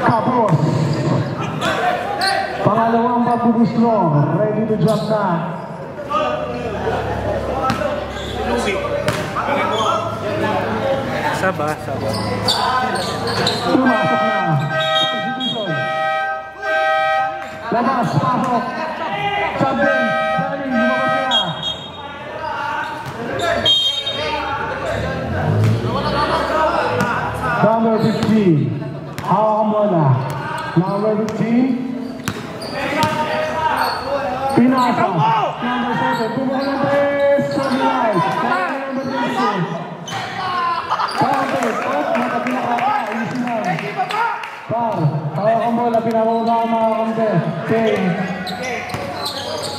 Kapos. Pangalawang pagbuhuslo, ready to jump na. Saba. Pumasok na. Substitution. Labas, pasok. Sablin, lumabas na. Number 15. Hawak ang bola. Number 15. Pinasa. Number 7. Pumuha ng 3. Sablay. Number 22. Counter. Mata pinakapa. Easy na. Par. Hawak ang bola. Pinakauna ang mga kampe. Kane.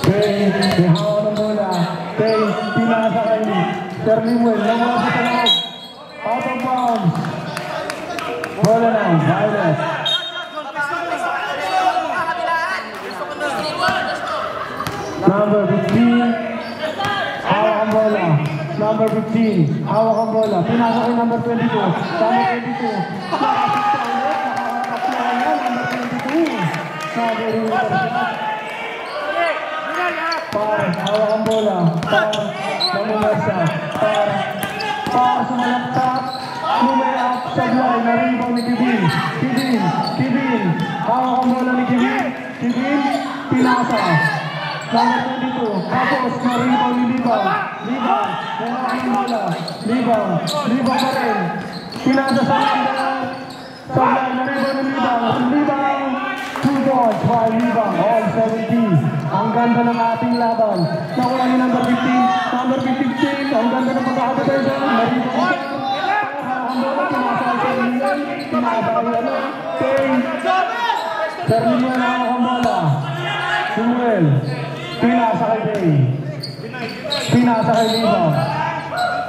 May hawak ng bola. Kane. Pinasa kay Sir Limuel. Namasa sa loob. Out of bounds. Bola na. Violet. Number 15, hawak ang bola. Number 15, hawak ang bola. Pinasa kay number 22. Number 22. Par, hawak ang bola. Par, namumasa. Par, sumalaktak. Lumayap, sablay. Naribaw ni Kibin. Kibin. Hawak ang bola ni Kibin. Kibin, pinasa. Number 22, tapos naribaw ni Libang. Libang bola. Libang pa rin. Pinasa sa number. Sablay, naribaw ni Libang. 2 points by Libang, all 70. Ang ganda ng ating laban. Nakuha ni number 15. Number 15, ang ganda ng pagkakabitay siya. Naribaw siya. Ang bola, pinasa sa Limuel. Pinasa kay Sir Limuel ang bola. Limuel. Pinasa kay Day. Pinasa kay Libang.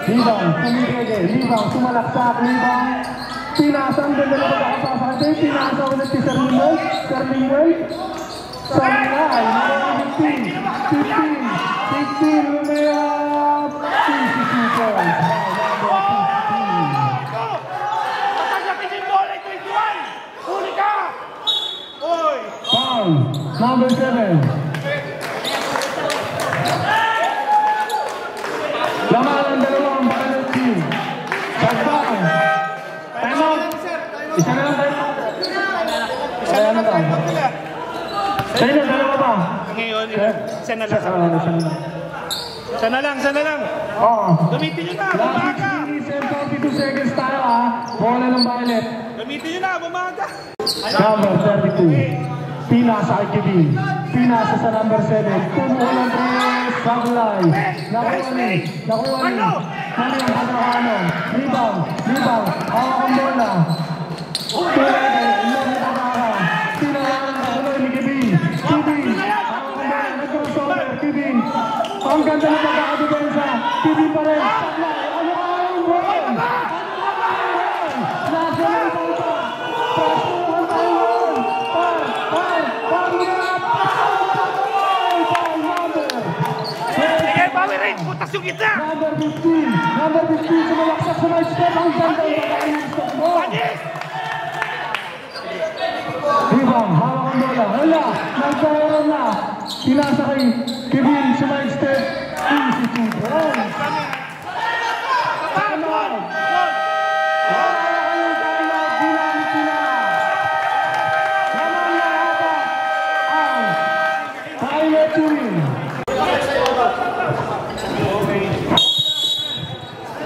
Tumigil. Libang, sumalaksak. Libang. Pinasa ang ganda na pagkakapasa kay Day. Pinasa ulit si Sir Limuel. Sablay. 15. Lumayap. 52 points. Patagapin yung bola, 21! Huli ka! Oy! Foul. Number 7. Laman ang dalawang Violet team. Sagpang. Time out. Isa na lang time out. Kaya na lang. Sa'yo na, dalawa ba? Ngayon, isa na lang. Oo. Gamitin nyo na, Last bumaga! 6 minutes and 42 seconds tayo ha. Bola ng Violet. Gamitin nyo na, bumaga! Number 32. Pinasa kay Kibin. Pinasa sa number 7. Pumuha ng 3. Sablay. Nakuha ni. Mali ang pagkakaano. Libang. Hawak ang bola. Tulege. Ilang pagkaka. Pinaka ni Kibin. Hawak ang bola. Nag-crossover. Kibin. Ang ganda ng pagkakadepensa. Kibin pa rin. Sablay. Ano ka ang bola? Nasa ng pauta. Prasuhan tayo. Sige, bawi rin! Putas yung kita! Number 15, sumalaksak sa my step. Ang ganda yung pagkakain mo. Libang, hawak ang bola. Wala, nagkaroon na. Pinasa kay Kevin sa my step. Easy to goal.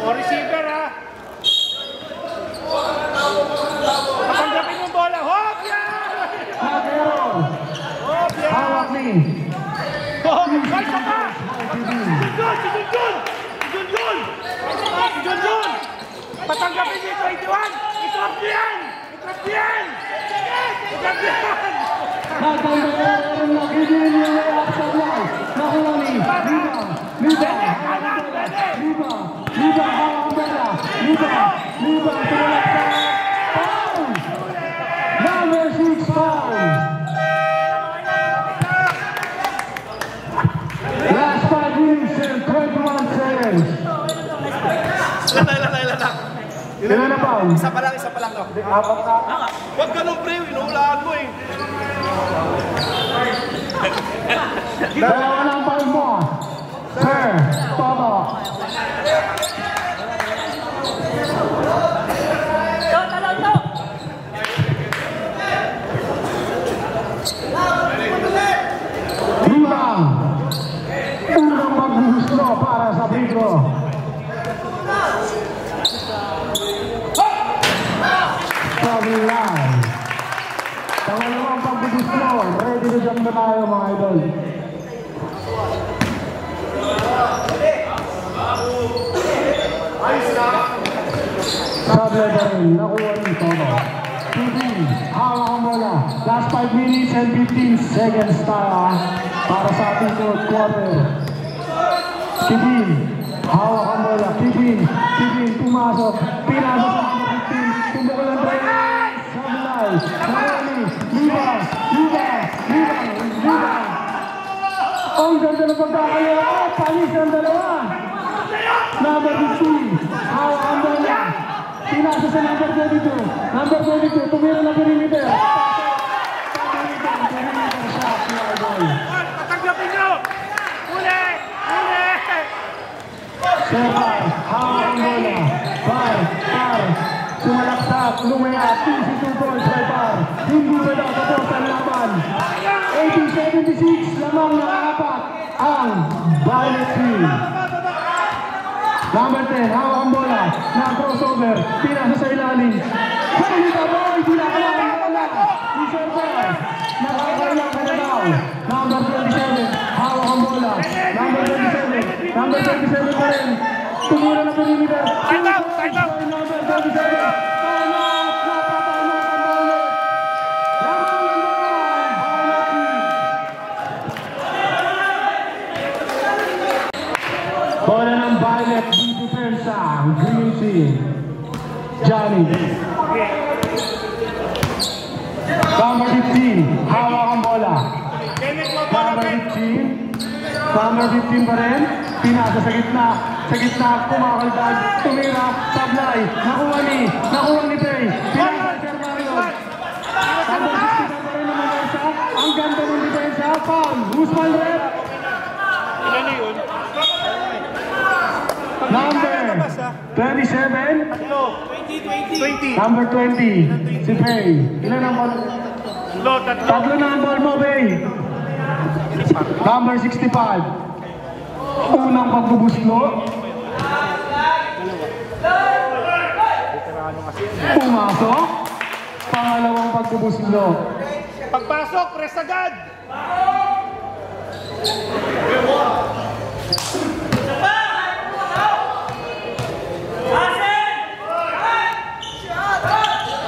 O receiver ha! Patanggapin yung bola! Hop yan! Hawak ni. Ay, saka! Si Junjun! Patanggapin niyo 21! Itrap niyo yan! Nagkakaroon na Kevin yung layup sa live. Nakuha ni Libang, hawak ang bola. Libang, tumulak sa foul. Number 6 foul. Last 5 minutes and 21 seconds. Ilan na foul? Isa pa lang no. Huwag ganun pre, inuulaan mo eh. Dalawa na ang foul mo. Sir, Toto. Libang. Unang maghuhuslo para sa Pedro. Sablay. Tanggal check na tayo mga idol. Sablay pa rin, nakuha rin Toto. Kibin, hawak ang bola. Last 5 minutes and 15 seconds tayo para sa ating third quarter. Kibin, hawak ang bola. Kibin, pumasok. Pinasok sa 15. Tumbok ng 3. Sablay, Marami, Libang. Ang ganda ng pagkakalawa. Panis ang dalawa. Number 15, hawak ang bola. Pinasa sa number 22. Number 22, tumira na perimeter. Perimeter shot, mga idol. Tatanggapin nyo! Uli! Servar, hawak ang bola. Par. Sumalaksak, lumaya, 22 points by Par. Hindi ba daw tapos ang laban? 18-76, lamang nakakapat ang Violet Team. Number 10, hawak ang bola. Na-crossover, pinasa sa ilalim. Halika ba? Hindi na kaya ang bola. Ni Servar, nakakailang ka na daw. Number 27, hawak ang bola. Number 27 pa rin. Tumura na perimeter. Time out! Number 27. Bola ng Violet, dito pensa ang Green Team. Johnny. Number 15, hawak ang bola. Number 15 pa rin. Pinasa sa gitna, kumakaldag, tumira, sablay, nakuha ni Tay. Pinasa sa Mario. Number 16 pa rin naman isa. Ang ganda ng depensa, foul. Guzman Red. Number 27. 20. Number 20. Si Pay. Ilan ang ball? Tatlo na ang ball mo, Pay. Number 65. Unang pagbubuslo. Pumasok. Pangalawang pagbubuslo. Pagpasok, press agad!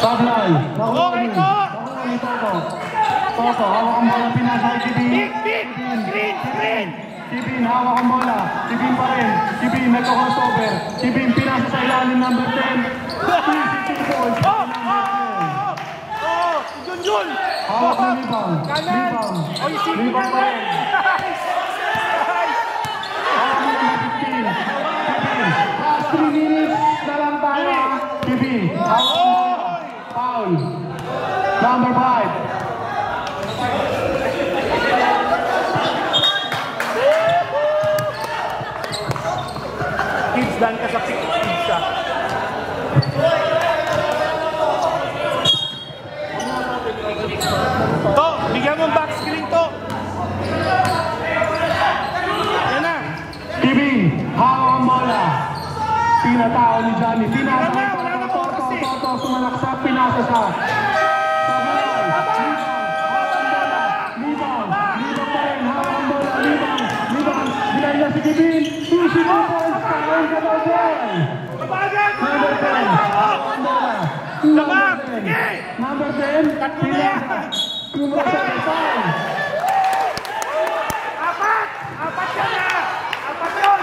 Sablay. Okay, Toto. Toto, hawak ang bola, pinasa kay Kibin. Green! Kibin, hawak ang bola. Kibin pa rin. Kibin, nagko-crossover. Kibin, pinasa sa ilalim, number 10. 3-6 points. Jun! Hawak ng Libang. Kanan! Libang pa rin. Hawak ng number 15. Kibin, last 3 minutes na lang tayo. Kibin, hawak ang bola. Foul. Number 5. Kids dan ka sa pizza. To, bigyan mo back screen to. Yan na. Kibin, hawak ang bola. Pinatao ni Johnny. Pinasa Wala kay na po kasi. Toto, sumalaksak, pinasa sa Sablay. Libang pa rin, hawak ang bola. Libang, bilay na si Kibin. 22 points, kaon ka daw, boy. Number 10, hawak ang bola. Number 10, pinasa. Kumasa kay Paul. Apat yan na. Apat yun.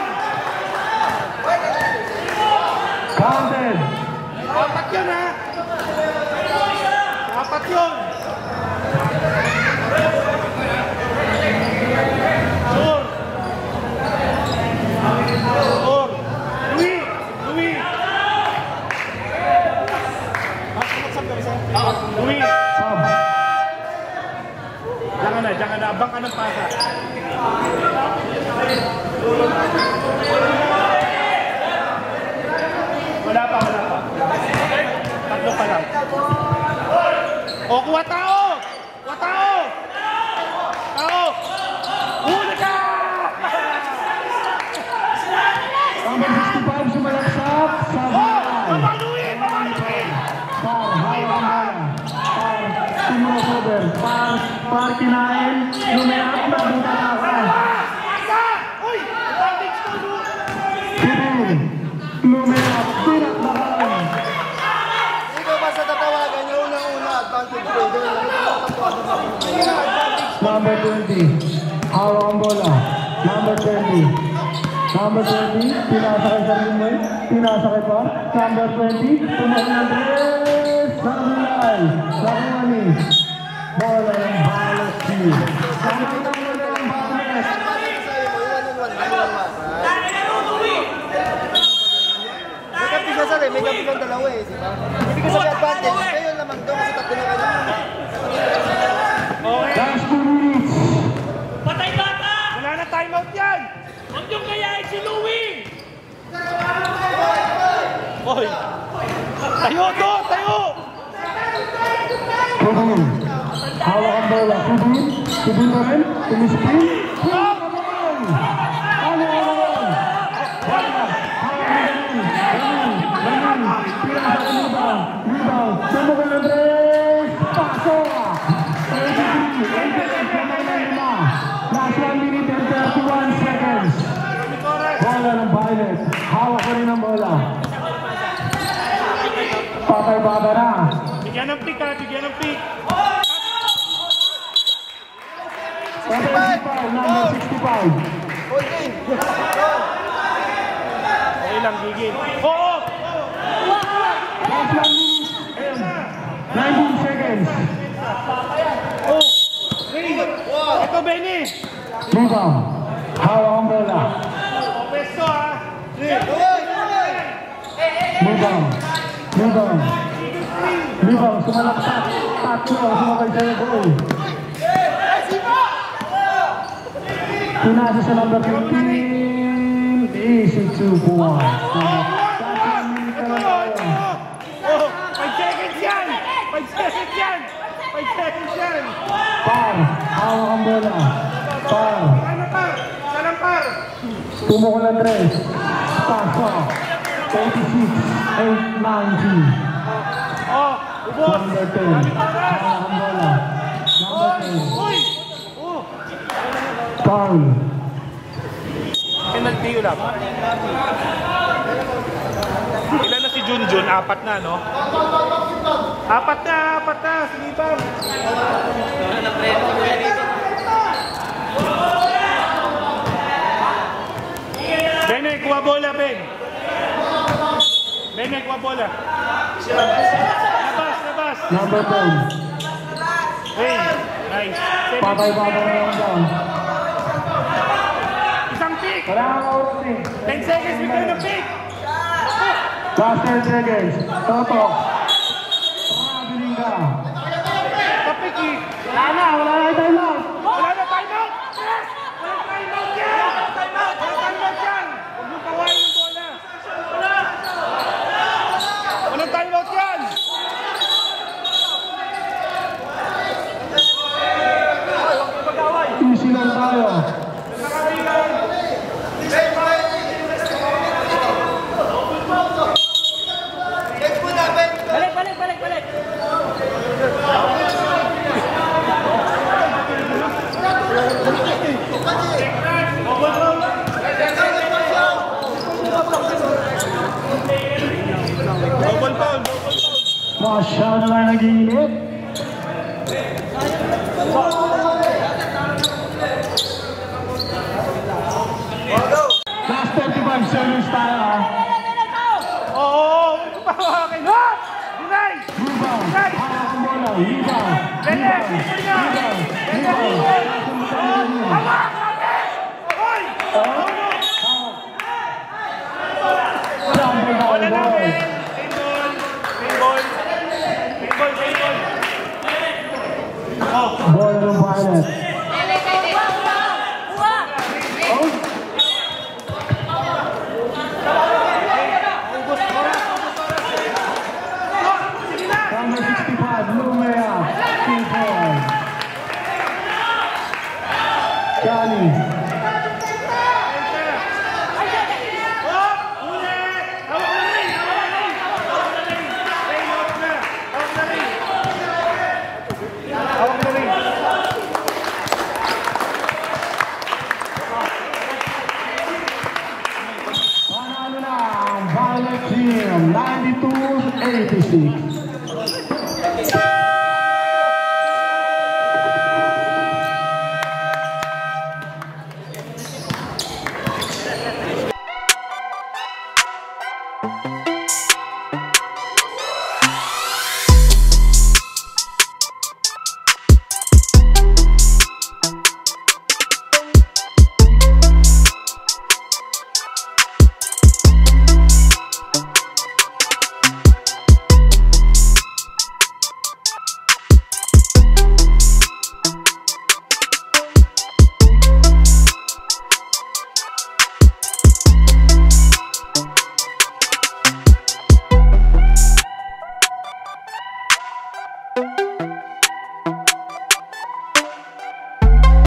Counted. Apat yun ha. Apat yun. Sure. Louis. Louis. Sub. Jangan na. Abang ka ng pasa. Wala pa. Tatlo pa lang. O, kuha tao! Huli ka! Number 65, sumalaksak. Sablay. Mamaluin! Par, hawak ang bola. Par, sumusober. Par, par, kinain, lumayap na butaka. Uy! Advantage ko, no? Kibin, lumayap, tinakbakan. Ikaw ba sa tatawagan niyo unang-una advantage ko? Number 20, hawak ang bola. Number 20, pinasakay sa limay, pinasakay pa. Number 20, tumakbo ng tres, sablay, nakuha ni. Bola ng balas team. Sablay ng bola ng balas. May kapigasal eh, may kapigang dalawa eh, di ba? Hindi ka sabi advantage, kayo naman doon kasi tatlo na kayo. Last 2 minutes. Patay bata! Wala na timeout yan! Huwag niyong kayain si Louie! Hoy! Tayo to! Tayo! Kubin, hawak ang bola. Kubin na rin, tumispin. Last 1 minute and 31 seconds. Bola ng Violet. Hawak ko rin ang bola. Patay-bata na. Bigyan ng pick ha! Bigyan ng pick! Number 65. Holding! Okay lang, gigil. Oo! Last 1 minute and 19 seconds. Oh! Ito, Benny! Rebound. Hawak ang bola. Pwesto ha! Rebound. Sumalaksak. Tatlo. Sumakay sa'yo goal. Pinasa sa number 15. Easy 2 points. Oh! 5 seconds yan! 5 seconds yan! 5 seconds yan! Par. Hawak ang bola. Par. Ano par? Salang par! Tumukol ang tres. Pasa. 86. 8, 19. Oh! Ubos! Number 10. Hawak ang bola. Number 10. Uy! Oh! Foul. Penalty ulam. Ilan na si Junjun? 4 na, no? 4 na! Sinipang! Bene, kuha bola, Ben! Bene, kuha bola! Labas! Number 10. Hey, nice! Patay-bata na lang down. Isang pick! Wala kang oras eh. 10 seconds, bigay ng pick! Last 10 seconds. Toto. Pagkabiling ka. Kapik eh! Wala na timeout. Wala na timeout! Yes! Walang timeout yan! Walang timeout yan! Huwag mo kawain yung bola! Walang timeout yan! Easy lang tayo. Balik! Double foul! Masyado na nag-iinit. Last 35 seconds tayo ha. Oo! Pahawakin! Ha! Deny! Rebound. Hawak ang bola. Rebound. Bene! Hawak! Hoy! Wala na, Ben! Main ball! Oh! Bola ng Violet. Number 65, Lumea. Johnny.